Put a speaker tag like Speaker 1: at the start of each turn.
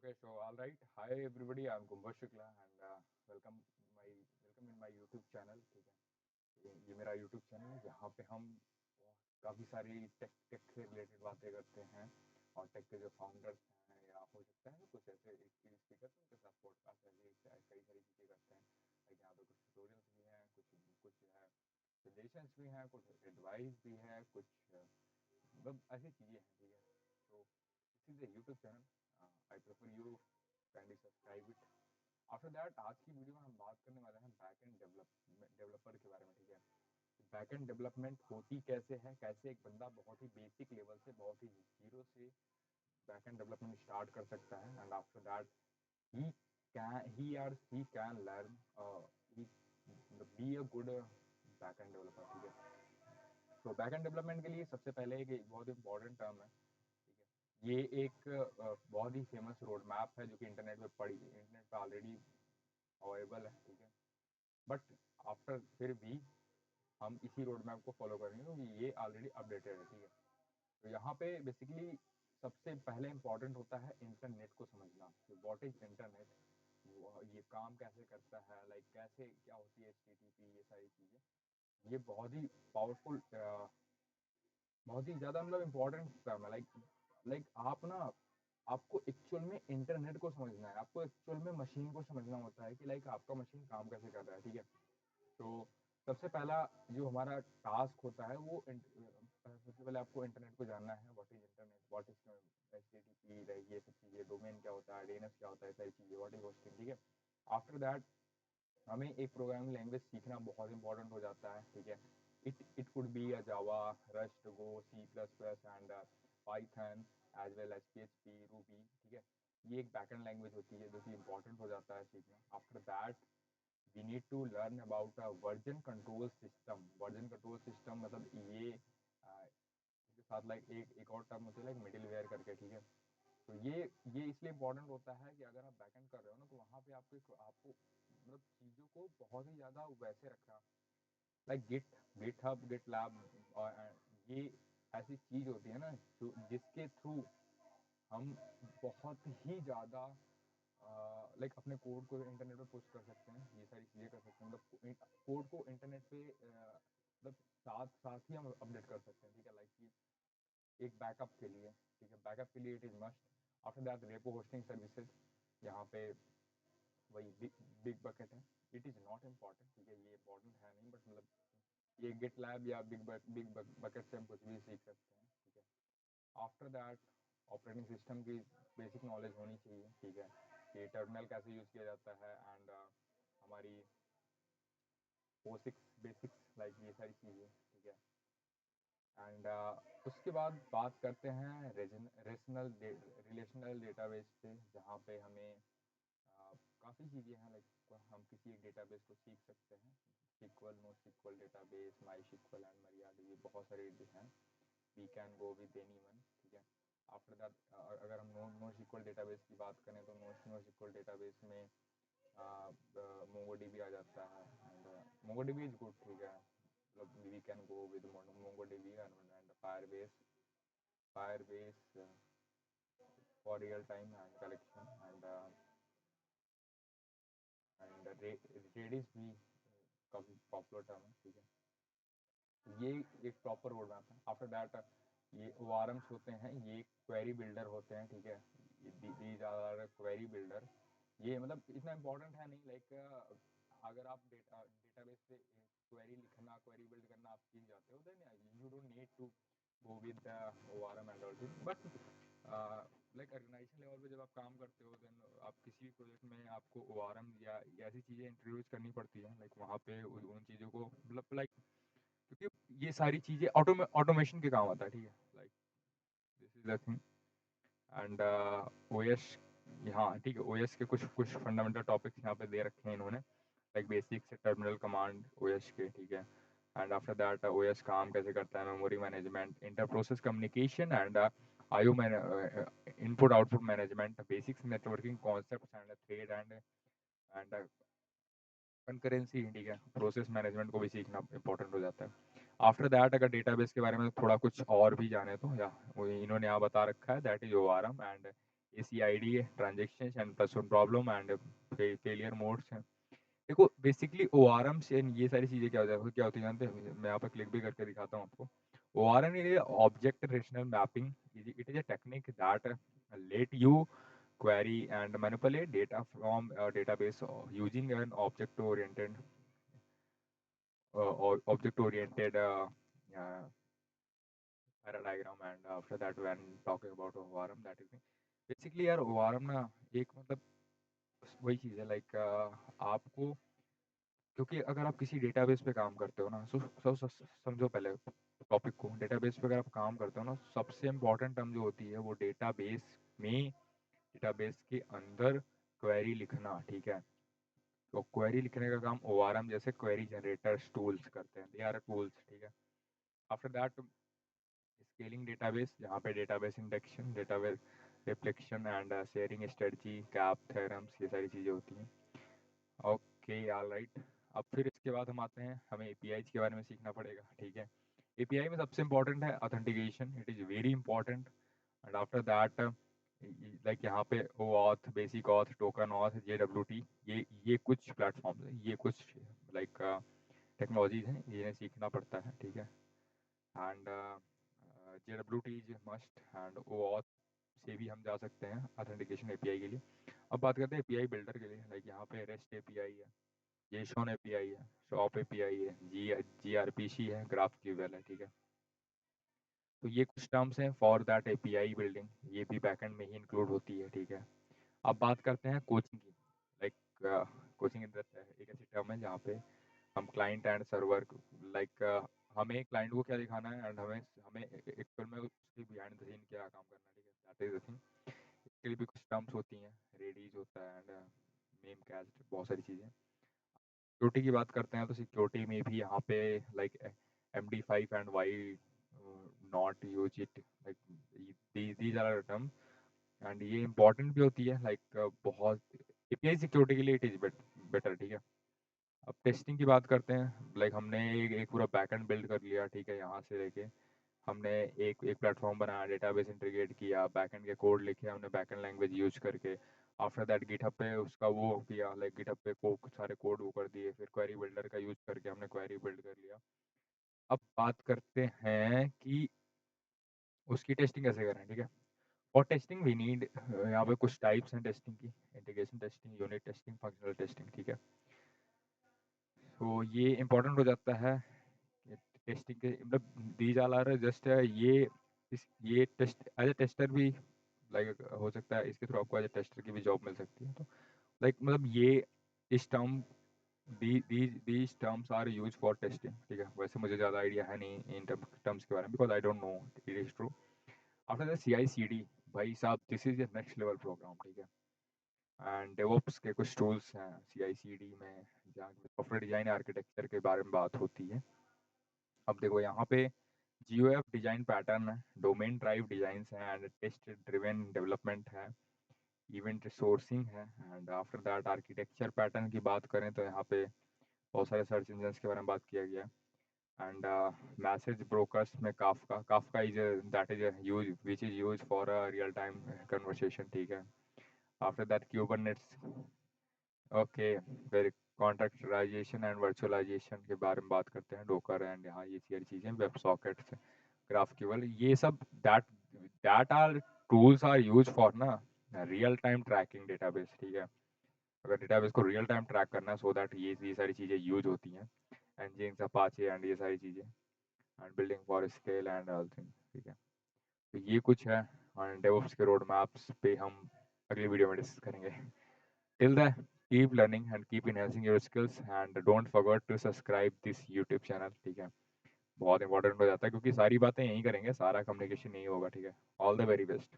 Speaker 1: Okay, so all right. Hi everybody, I'm Gumbaz Shukla and welcome my welcome in my YouTube channel. ठीक है, ये मेरा YouTube channel है जहाँ पे हम काफ़ी सारी टेक से रिलेटेड बातें करते हैं और टेक के जो फाउंडर्स हैं या हो सकता है कुछ ऐसे स्पीकर उनके साथ पॉडकास्ट ऐसे कई सारी चीज़ें करते हैं। लाइक यहाँ पे कुछ ट्यूटोरियल्स भी हैं, कुछ जो है सजेशंस भी हैं, कुछ एडवाइस भी है, कुछ मतलब ऐसी चीज़ें हैं। ठीक है, तो this is the YouTube channel. I prefer you kindly subscribe it. After that आज की वीडियो में हम बात करने वाले हैं बैक एंड डेवलपर के बारे में। ठीक है, बैक एंड डेवलपमेंट होती कैसे है, कैसे एक बंदा बहुत ही बेसिक लेवल से बहुत ही जीरो से बैक एंड डेवलपमेंट स्टार्ट कर सकता है and after that he he can learn he be a good back end developer. ठीक है, तो बैक एंड डेवलपमेंट के लिए सबसे पहले एक बहुत इंपॉर्टेंट टर्म है। ठीक है, ये एक बहुत ही फेमस रोड मैप है जो कि इंटरनेट पे ऑलरेडी अवेलेबल है। ठीक है, बट आफ्टर फिर भी हम इसी रोड मैप को फॉलो करेंगे क्योंकि ये ऑलरेडी अपडेटेड है। ठीक है, तो यहाँ पे बेसिकली सबसे पहले इम्पॉर्टेंट होता है इंटरनेट को समझना। व्हाट इज इंटरनेट, ये काम कैसे करता है, लाइक कैसे क्या होती है HTTP, ये सारी चीज़ें ये बहुत ही पावरफुल, बहुत ही ज़्यादा मतलब इम्पोर्टेंट टर्म है। लाइक आप ना आपको एक्चुअल में इंटरनेट को समझना है, आपको एक्चुअल में मशीन को समझना होता है कि लाइक आपका मशीन काम कैसे कर रहा है। ठीक है, तो सबसे पहला जो हमारा टास्क होता है वो सबसे पहले आपको इंटरनेट को जानना है। What is internet, what is HTTP, ये सब चीज़ें, डोमेन क्या होता है, DNS क्या होता है, सारी चीज़ें, व्हाट इज होस्टिंग। ठीक है, आफ्टर दैट हमें एक प्रोग्रामिंग लैंग्वेज सीखना बहुत इंपॉर्टेंट हो जाता है। ठीक है, it could be a Java, Rust, Go, C++ and Python as well as PHP, Ruby. ठीक है, ये एक बैकएंड लैंग्वेज होती है जो कि इंपॉर्टेंट हो जाता है सीखना। After that we need to learn about a version control system. Version control system मतलब ये इसके साथ लाइक एक और टर्म होती है लाइक मिडिल वेयर करके। ठीक है, तो ये इसलिए इम्पोर्टेंट होता है कि अगर आप बैकएंड कर रहे हो ना तो वहाँ पे आपको मतलब चीज़ों को बहुत ही ज़्यादा वैसे रखना, लाइक गिटहब, गिटलैब, और ये ऐसी चीज़ होती है ना जो जिसके थ्रू हम बहुत ही ज़्यादा लाइक अपने कोड को इंटरनेट पे पुश कर सकते हैं, ये सारी चीज़ें कर सकते हैं। मतलब कोड को इंटरनेट पे मतलब साथ साथ ही हम अपडेट कर सकते हैं। ठीक है, लाइक कि एक बैकअप के लिए। ठीक है, बैकअप के लिए it is must. After that repo hosting services, यहाँ पे वही बिग बकेट है। इट इज़ नॉट इम्पॉर्टेंट, ठीक है, ये इंपॉर्टेंट है नहीं, बट मतलब ये गिट लैब या बिग बकेट से हम कुछ भी सीख सकते हैं। ठीक है, आफ्टर दैट ऑपरेटिंग सिस्टम की बेसिक नॉलेज होनी चाहिए। ठीक है, कि टर्मिनल कैसे यूज़ किया जाता है एंड हमारी POSIX बेसिक्स, लाइक ये सारी चीज़ें। ठीक है, एंड उसके बाद बात करते हैं रिलेशनल डेटाबेस पे, जहाँ पे हमें काफ़ी चीज़ें हैं। लाइक हम किसी एक डेटाबेस को सीख सकते हैं। SQL, NoSQL database, MySQL and MariaDB, बहुत सारे हैं। We can go with any one. ठीक है, आफ्टर दैट अगर हम NoSQL डेटाबेस की बात करें तो NoSQL डेटाबेस में MongoDB आ जाता है एंड MongoDB इज़ गुड। ठीक है, मतलब we can go with MongoDB and Firebase for real time and collection and Redis भी काफ़ी पॉपुलर टर्म है। ठीक है, ये एक प्रॉपर रोड मैप है। आफ्टर दैट ये ORMs होते हैं, ये क्वेरी बिल्डर होते हैं। ठीक है, दीज आर क्वेरी बिल्डर। ये मतलब इतना इम्पोर्टेंट है नहीं, लाइक अगर आप डेटाबेस से क्वेरी लिखना, क्वेरी बिल्ड करना आप सीख जाते हो then you don't need to go with ORM and all thing. But like organisation level पे जब आप काम करते हो देन आप किसी भी प्रोजेक्ट में आपको ORM या ऐसी चीज़ें इंट्रोड्यूस करनी पड़ती हैं। लाइक वहाँ पे उन चीज़ों को मतलब लाइक क्योंकि ये सारी चीज़ें ऑटोमेशन के काम आता है। ठीक है, like this is the thing and OS। हाँ ठीक है, OS के कुछ कुछ फंडामेंटल टॉपिक्स यहाँ पे दे रखे हैं इन्होंने, लाइक बेसिक से टर्मिनल कमांड OS के। ठीक है, एंड आफ्टर दैट OS काम कैसे करता है, memory management, inter process communication and IO input output management, basics networking concept and thread and concurrency. ठीक है, प्रोसेस मैनेजमेंट को भी सीखना इंपॉर्टेंट हो जाता है। आफ्टर दैट अगर डेटाबेस के बारे में थोड़ा कुछ और भी जाने तो या इन्होंने यहाँ बता रखा है that is ORM and ACID है, transaction and person problem and failure modes हैं। देखो बेसिकली ORM से ये सारी चीज़ें क्या होती है जानते हैं? मैं यहाँ पर क्लिक भी करके दिखाता हूँ आपको। ORM is object rational mapping. It is a technique that let you query and manipulate data from a database using an object-oriented paradigm. And after that, when talking about ORM, that is basically यार ORM ना एक मतलब वही चीज़ है like आपको, क्योंकि अगर आप किसी डेटाबेस पे काम करते हो ना, समझो पहले टॉपिक को। डेटाबेस पे अगर आप काम करते हो ना, सबसे इम्पोर्टेंट टर्म जो होती है वो डेटाबेस के अंदर क्वेरी लिखना, ठीक है। तो क्वेरी लिखने का काम ORM जैसे क्वेरी जनरेटर्स टूल्स करते हैं, दे आर टूल्स, ठीक है। आफ्टर दैट स्केलिंग डेटाबेस, जहाँ पे database induction, database reflection and sharing strategy, cap theorems, ये सारी चीज़ें होती हैं। Okay all right. अब फिर इसके बाद हम आते हैं, हमें APIs के बारे में सीखना पड़ेगा, ठीक है। API में सबसे इम्पोर्टेंट है authentication, it is very important. And after that like यहाँ पे OAuth, basic auth, token auth, JWT, ये कुछ प्लेटफॉर्म्स हैं, ये कुछ लाइक टेक्नोलॉजीज हैं, इन्हें सीखना पड़ता है, ठीक है। And JWT is must and OAuth से भी हम जा सकते हैं ऑथेंटिकेशन API के लिए। अब बात करते हैं API बिल्डर के लिए, लाइक यहाँ पे REST API है, JSON API है, SOAP API है, gRPC है, GraphQL है, ठीक है। तो ये कुछ टर्म्स हैं फॉर दैट API बिल्डिंग, ये भी बैकएंड में ही इंक्लूड होती है, ठीक है। अब बात करते हैं कोचिंग की, लाइक कोचिंग एक ऐसी टर्म है जहाँ पे हम क्लाइंट एंड सर्वर, लाइक हमें क्लाइंट को क्या दिखाना है एंड हमें हमें एक्चुअल में उसके बिहाइंड द सीन क्या काम करना है, ठीक है, दैट इज द थिंग। इसके लिए भी कुछ टर्म्स होती हैं, रेडीज होता है एंड मेम कैस्ट, बहुत सारी चीज़ें। सिक्योरिटी की बात करते हैं तो सिक्योरिटी में भी यहाँ पे like MD5 and why not use it, like these are term and ये इंपॉर्टेंट भी होती है, लाइक बहुत API सिक्योरिटी के लिए इट इज़ बेटर, ठीक है। अब टेस्टिंग की बात करते हैं, लाइक हमने एक पूरा बैकएंड बिल्ड कर लिया, ठीक है, यहाँ से लेके हमने एक एक प्लेटफॉर्म बनाया, डेटाबेस इंटीग्रेट किया, बैकएंड के कोड लिखे हमने बैकएंड लैंग्वेज यूज करके। आफ्टर दैट गिटहब पे उसका वो किया, लाइक गिटहब पे सारे कोड वो कर दिए, फिर क्वेरी बिल्डर का यूज करके हमने क्वेरी बिल्ड कर लिया। अब बात करते हैं कि उसकी टेस्टिंग कैसे करें, ठीक है। और टेस्टिंग वी नीड, यहाँ पे कुछ टाइप्स हैं टेस्टिंग की, integration testing, unit testing, functional testing, ठीक है। तो ये इंपॉर्टेंट हो जाता है टेस्टिंग के, मतलब दीज ऑल आर जस्ट ये टेस्ट एज ए टेस्टर भी लाइक हो सकता है, इसके थ्रू आपको एज ए टेस्टर की भी जॉब मिल सकती है। तो लाइक मतलब ये इस टर्म these terms are use for testing, ठीक है। वैसे मुझे ज़्यादा आइडिया है नहीं इन टर्म्स के बारे में, because I don't know it is true. After the CI/CD, भाई साहब this is a next level program, ठीक है। एंड डेवऑप्स के कुछ टूल्स हैं CI/CD में, जहाँ सॉफ्टवेयर डिजाइन आर्किटेक्चर के बारे में बात होती है। अब देखो यहाँ पे GOF डिजाइन पैटर्न है, डोमेन ड्राइव डिजाइन है एंड टेस्ट ड्रिवन डेवलपमेंट है, इवेंट सोर्सिंग है। And after that architecture pattern की बात करें तो यहाँ पे बहुत सारे सर्च इंजन के बारे में बात किया गया है। एंड मैसेज ब्रोकर्स में Kafka is that is use which is use for a real time conversation, ठीक है। आफ्टर दैट क्यूबरनेट्स, ओके, फिर कॉन्टेक्चराइजेशन एंड वर्चुअलाइजेशन के बारे में बात करते हैं, डोकर एंड यहाँ ये सारी चीज़ें, वेब सॉकेट्स, GraphQL, ये सब that that are tools are use for ना रियल टाइम ट्रैकिंग डेटाबेस, ठीक है। अगर डेटाबेस को रियल टाइम ट्रैक करना है, सो दैट ये सारी चीज़ें यूज होती हैं, एनजीएक्स, अपाचे एंड ये सारी चीज़ें, and building for scale and all thing, ठीक है। तो ये कुछ है, और डेवऑप्स के रोड मैप्स पे हम अगली वीडियो में डिस्कस करेंगे। Till then, keep learning and keep enhancing your skills and don't forget to subscribe this YouTube channel, ठीक है। बहुत इंपॉर्टेंट हो जाता है क्योंकि सारी बातें यहीं करेंगे, सारा कम्युनिकेशन यहीं होगा, ठीक है। All the very best.